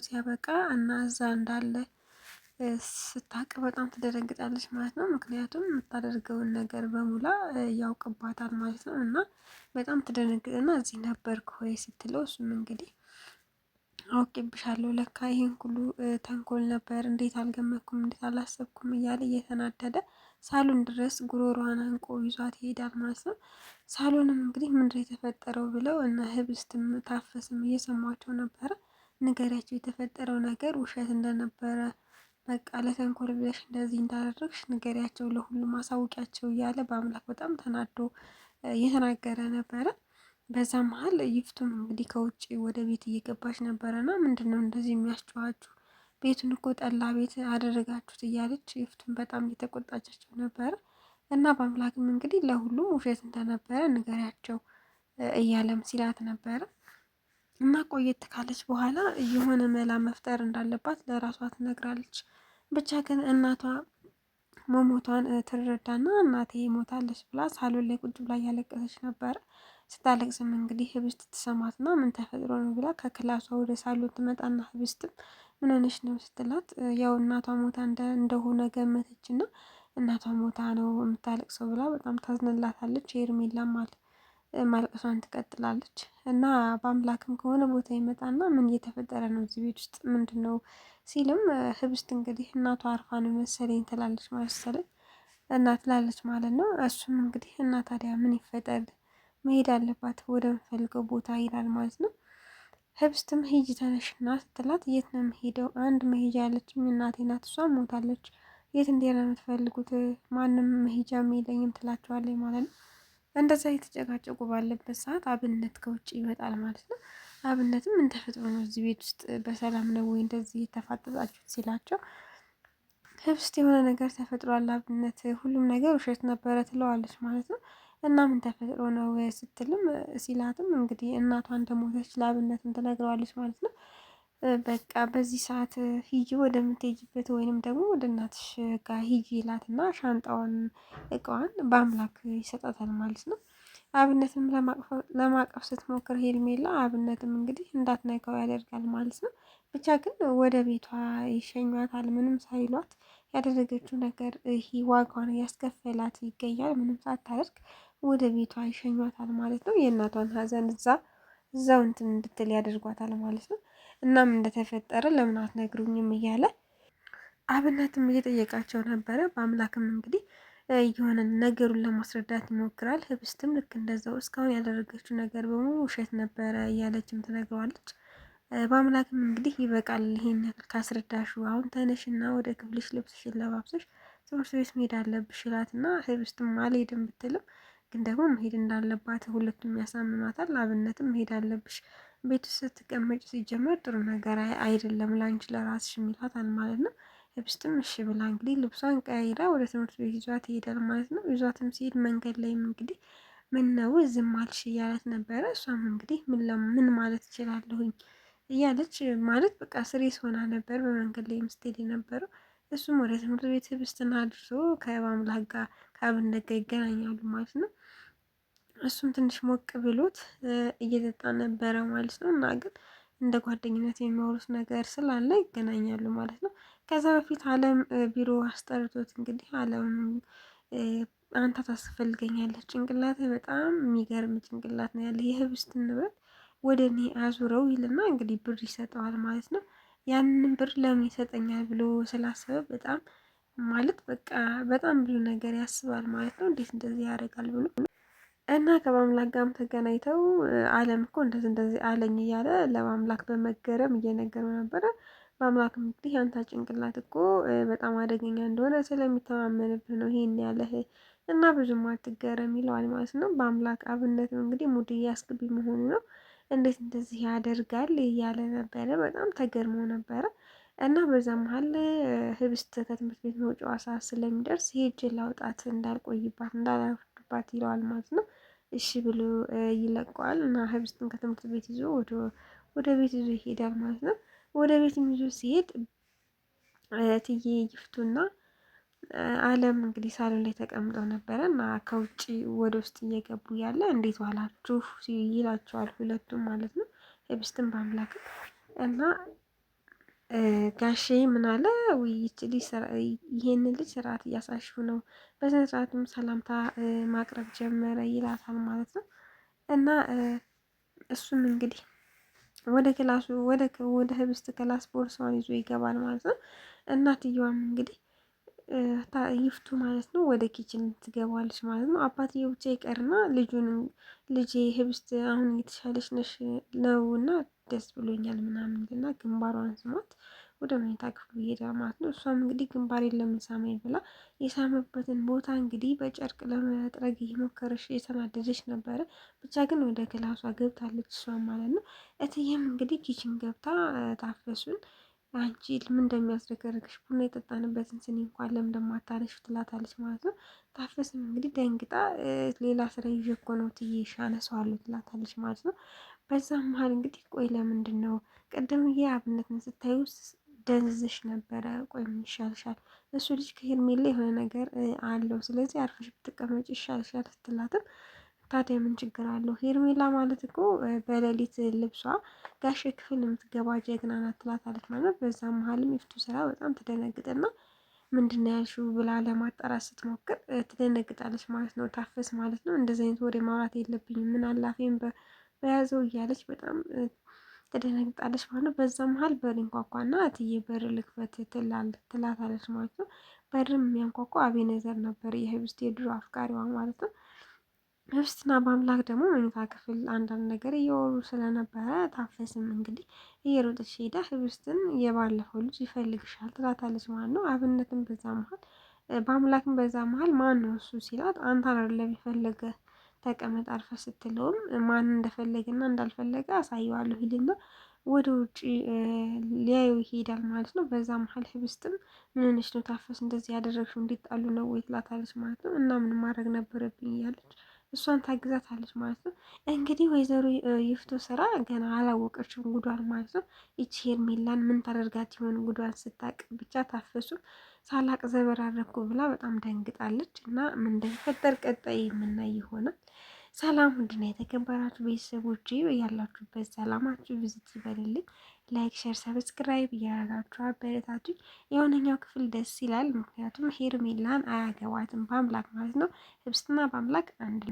ሲያበቃ እና እዛ እንዳለ ስታውቅ በጣም ትደነግጣለች ማለት ነው። ምክንያቱም የምታደርገውን ነገር በሙላ ያውቅባታል ማለት ነው። እና በጣም ትደነግጥና እዚህ ነበርክ ወይ ስትለው እሱም እንግዲህ አውቄብሻለሁ ለካ ይሄን ሁሉ ተንኮል ነበር፣ እንዴት አልገመትኩም፣ እንዴት አላሰብኩም እያለ እየተናደደ ሳሎን ድረስ ጉሮሯን አንቆ ይዟት ይሄዳል ማለት ነው። ሳሎንም እንግዲህ ምንድን የተፈጠረው ብለው እና ህብስትም ታፈስም እየሰሟቸው ነበረ። ንገሪያቸው የተፈጠረው ነገር ውሸት እንደነበረ፣ በቃ ለተንኮል ብለሽ እንደዚህ እንዳደረግሽ ንገሪያቸው፣ ለሁሉም አሳውቂያቸው እያለ በአምላክ በጣም ተናዶ እየተናገረ ነበረ። በዛ መሀል ይፍቱም እንግዲህ ከውጭ ወደ ቤት እየገባች ነበረና ምንድን ነው እንደዚህ የሚያስጨዋችሁ? ቤቱን እኮ ጠላ ቤት አደረጋችሁት እያለች ይፍቱም በጣም እየተቆጣቻቸው ነበረ። እና በአምላክም እንግዲህ ለሁሉም ውሸት እንደነበረ ንገሪያቸው እያለም ሲላት ነበረ። እና ቆየት ካለች በኋላ የሆነ መላ መፍጠር እንዳለባት ለራሷ ትነግራለች። ብቻ ግን እናቷ መሞቷን ትረዳና እናቴ ሞታለች ብላ ሳሎን ላይ ቁጭ ብላ እያለቀሰች ነበረ። ስታለቅስም እንግዲህ ህብስት ትሰማትና ምን ተፈጥሮ ነው ብላ ከክላሷ ወደ ሳሎን ትመጣና ህብስትም ምን ሆነሽ ነው ስትላት ያው እናቷ ሞታ እንደሆነ ገመተችና እናቷ ሞታ ነው የምታለቅሰው ብላ በጣም ታዝንላታለች። ሄርሜላም ማልቀሷን ትቀጥላለች። እና በአምላክም ከሆነ ቦታ ይመጣና ምን እየተፈጠረ ነው እዚህ ቤት ውስጥ ምንድን ነው ሲልም ህብስት እንግዲህ እናቷ አርፋ ነው መሰለኝ ትላለች መሰለኝ እና ትላለች ማለት ነው። እሱም እንግዲህ እና ታዲያ ምን ይፈጠር መሄድ አለባት ወደምፈልገው ቦታ ይላል ማለት ነው። ህብስትም ሂጂ ተነሽና ስትላት የት ነው የምሄደው? አንድ መሄጃ ያለችኝ እናቴ ናት፣ እሷ ሞታለች። የት እንዲሄድ ነው የምትፈልጉት? ማንም መሄጃም የለኝም ትላቸዋለች ማለት ነው። እንደዛ የተጨቃጨቁ ባለበት ሰዓት አብነት ከውጭ ይመጣል ማለት ነው። አብነትም ምን ተፈጥሮ ነው እዚህ ቤት ውስጥ በሰላም ነው ወይ እንደዚህ የተፋጠጣችሁት ሲላቸው ህብስት የሆነ ነገር ተፈጥሯል አብነት፣ ሁሉም ነገር ውሸት ነበረ ትለዋለች ማለት ነው። እና ምን ተፈጥሮ ነው ስትልም ሲላትም እንግዲህ እናቷ እንደሞተች ለአብነትም ትነግረዋለች ማለት ነው። በቃ በዚህ ሰዓት ሂጂ ወደምትሄጂበት ወይንም ደግሞ ወደ እናትሽ ጋር ሂጂ ይላትና ሻንጣዋን እቃዋን በአምላክ ይሰጣታል ማለት ነው። አብነትም ለማቀፍ ስትሞክር ሄርሜላ አብነትም እንግዲህ እንዳትነካው ያደርጋል ማለት ነው። ብቻ ግን ወደ ቤቷ ይሸኟታል ምንም ሳይሏት። ያደረገችው ነገር ይሄ ዋጋዋን ያስከፈላት ይገኛል። ምንም ሳታደርግ ወደ ቤቷ ይሸኟታል ማለት ነው። የእናቷን ሀዘን እዛው እንትን እንድትል ያደርጓታል ማለት ነው። እናም እንደተፈጠረ ለምን አትነግሩኝም እያለ አብነትም እየጠየቃቸው ነበረ። በአምላክም እንግዲህ የሆነ ነገሩን ለማስረዳት ይሞክራል። ህብስትም ልክ እንደዛው እስካሁን ያደረገችው ነገር በሙሉ ውሸት ነበረ እያለችም ትነግረዋለች። በአምላክም እንግዲህ ይበቃል፣ ይሄን ያክል ካስረዳሹ አሁን ተነሽና ወደ ክፍልሽ ልብስሽን ለባብሰሽ ትምህርት ቤት መሄድ አለብሽ ይላትና ህብስትም አልሄድም ብትልም ግን ደግሞ መሄድ እንዳለባት ሁለቱም ያሳምኗታል። አብነትም መሄድ አለብሽ ቤት ውስጥ ስትቀመጭ ሲጀመር ጥሩ ነገር አይደለም ላንቺ ለራስሽ የሚሏታል ማለት ነው። ህብስትም እሺ ብላ እንግዲህ ልብሷን ቀያይራ ወደ ትምህርት ቤት ይዟት ይሄዳል ማለት ነው። ይዟትም ሲሄድ መንገድ ላይም እንግዲህ ምን ነው ዝም አልሽ እያለት ነበረ። እሷም እንግዲህ ምን ማለት እችላለሁኝ እያለች ማለት በቃ ስሬስ ሆና ነበር በመንገድ ላይ ስትሄድ የነበረው። እሱም ወደ ትምህርት ቤት ህብስትና አድርሶ ከአምላክ ጋር ከአብነት ጋር ይገናኛሉ ማለት ነው። እሱም ትንሽ ሞቅ ብሎት እየጠጣ ነበረ ማለት ነው። እና ግን እንደ ጓደኝነት የሚያወሩት ነገር ስላለ ይገናኛሉ ማለት ነው። ከዛ በፊት አለም ቢሮ አስጠርቶት እንግዲህ አለም አንተ ታስፈልገኛለች፣ ጭንቅላት በጣም የሚገርም ጭንቅላት ነው ያለ፣ የህብስትን ንብረት ወደ እኔ አዙረው ይልና እንግዲህ ብር ይሰጠዋል ማለት ነው። ያንን ብር ለምን ይሰጠኛል ብሎ ስላሰበ በጣም ማለት በቃ በጣም ብዙ ነገር ያስባል ማለት ነው። እንዴት እንደዚህ ያደርጋል ብሎ እና ከማምላክ ጋርም ተገናኝተው አለም እኮ እንደዚህ አለኝ እያለ ለማምላክ በመገረም እየነገረው ነበረ። በአምላክ እንግዲህ ያንተ ጭንቅላት እኮ በጣም አደገኛ እንደሆነ ስለሚተማመንብህ ነው ይሄን ያለህ እና ብዙም አትገረም ይለዋል ማለት ነው። በአምላክ አብነትም እንግዲህ ሙድ እያስገቢ መሆኑ ነው። እንዴት እንደዚህ ያደርጋል እያለ ነበረ። በጣም ተገርሞ ነበረ። እና በዛ መሀል ህብስት ከትምህርት ቤት መውጫዋ ሰዓት ስለሚደርስ ሄጄ ላውጣት እንዳልቆይባት እንዳላረፍድባት ይለዋል ማለት ነው። እሺ ብሎ ይለቀዋል እና ህብስትን ከትምህርት ቤት ይዞ ወደ ቤት ይዞ ይሄዳል ማለት ነው። ወደ ቤት ይዞ ሲሄድ እትዬ ይፍቱና አለም እንግዲህ ሳሎን ላይ ተቀምጠው ነበረ እና ከውጭ ወደ ውስጥ እየገቡ ያለ እንዴት ዋላችሁ ይላቸዋል ሁለቱም ማለት ነው። ህብስትን በአምላክም እና ጋሼ ምን አለ ውይ ይቺ ልጅ ይሄንን ልጅ ስርዓት እያሳሽው ነው፣ በስነ ስርዓቱም ሰላምታ ማቅረብ ጀመረ ይላታል ማለት ነው። እና እሱም እንግዲህ ወደ ክላሱ ወደ ህብስት ክላስ ቦርሳዋን ይዞ ይገባል ማለት ነው። እናትየዋም እንግዲህ ይፍቱ ማለት ነው ወደ ኪችን ትገባለች ማለት ነው። አባትየው ብቻ ይቀርና ልጄ ህብስት አሁን እየተሻለች ነሽ ነው እና ደስ ብሎኛል ምናምን እና ግንባሯን ስሟት ወደ መኝታ ክፍሉ ይሄዳል ማለት ነው። እሷም እንግዲህ ግንባሬን ለምን ሳመኝ ብላ የሳመበትን ቦታ እንግዲህ በጨርቅ ለመጥረግ እየሞከረች የተናደደች ነበረ። ብቻ ግን ወደ ክላሷ ገብታለች እሷም ማለት ነው። እትዬም እንግዲህ ኪችን ገብታ ታፈሱን አንቺ ምን እንደሚያስደገርግሽ ቡና የጠጣንበትን ስኒ እንኳን ለምን እንደማታነሺ ትላታለች ማለት ነው። ታፈስም እንግዲህ ደንግጣ ሌላ ስራ ይዤ እኮ ነው እትዬ አነሳዋለሁ ትላታለች ማለት ነው። በዛም መሀል እንግዲህ ቆይ ለምንድን ነው ቅድም አብነትን ስታዩ ደንዝሽ ነበረ፣ ቆይ ምን ይሻልሻል? እሱ ልጅ ከሄርሜላ የሆነ ነገር አለው፣ ስለዚህ አርፈሽ ብትቀመጭ ይሻልሻል ስትላትም ታዲያ ምን ችግር አለው? ሄርሜላ ማለት እኮ በሌሊት ልብሷ ጋሼ ክፍል የምትገባ ጀግና ናት ትላታለች ማለት ነው። በዛ መሀልም ይፍቱ ስራ በጣም ትደነግጥና ምንድን ነው ያልሽው ብላ ለማጣራት ስትሞክር ትደነግጣለች ማለት ነው። ታፈስ ማለት ነው እንደዚህ አይነት ወሬ ማውራት የለብኝም ምን አላፊም በያዘው እያለች በጣም ትደነግጣለች ማለት ነው። በዛ መሀል በር ይንኳኳና እትዬ በር ልክፈት ትላታለች ማለት ነው። በርም የሚያንኳኳ አቤኔዘር ነበር የህብስት የድሮ አፍቃሪዋ ማለት ነው። ህብስትና በአምላክ ደግሞ መኝታ ክፍል አንዳንድ ነገር እየወሩ ስለነበረ ታፈስም እንግዲህ እየሮጠች ሄዳ ህብስትን የባለፈው ልጅ ይፈልግሻል ትላታለች ማለት ነው። አብነትም በዛ መሀል በአምላክም በዛ መሀል ማን ነው እሱ ሲላት አንተን አይደለም የፈለገ ተቀመጥ አርፈ ስትለውም ማን እንደፈለገና እንዳልፈለገ አሳየዋለሁ ይልና ወደ ውጭ ሊያየው ይሄዳል ማለት ነው። በዛ መሀል ህብስትም ምን ሆነሽ ነው ታፈስ እንደዚህ ያደረግሽው እንዲጣሉ ነው ወይ ትላታለች ማለት ነው። እና ምን ማድረግ ነበረብኝ እያለች እሷን ታግዛታለች ማለት ነው። እንግዲህ ወይዘሮ ይፍቱ ስራ ገና አላወቀችም ጉዷን ማለት ነው። ይቺ ሄርሜላን ምን ታደርጋት ይሆን ጉዷን ስታቅ ብቻ ታፈሱም ሳላቅ ዘበራረኩ ብላ በጣም ደንግጣለች። እና ምን እንደሚፈጠር ቀጣይ የምናይ ይሆናል። ሰላም ውድና የተከበራችሁ ቤተሰቦቼ ያላችሁበት ሰላማችሁ ብዝት ይበልልኝ። ላይክ ሸር ሰብስክራይብ እያደረጋችሁ አበረታቱኝ። የሆነኛው ክፍል ደስ ይላል፣ ምክንያቱም ሄርሜላን አያገባትም በአምላክ ማለት ነው። ህብስትና በአምላክ አንድ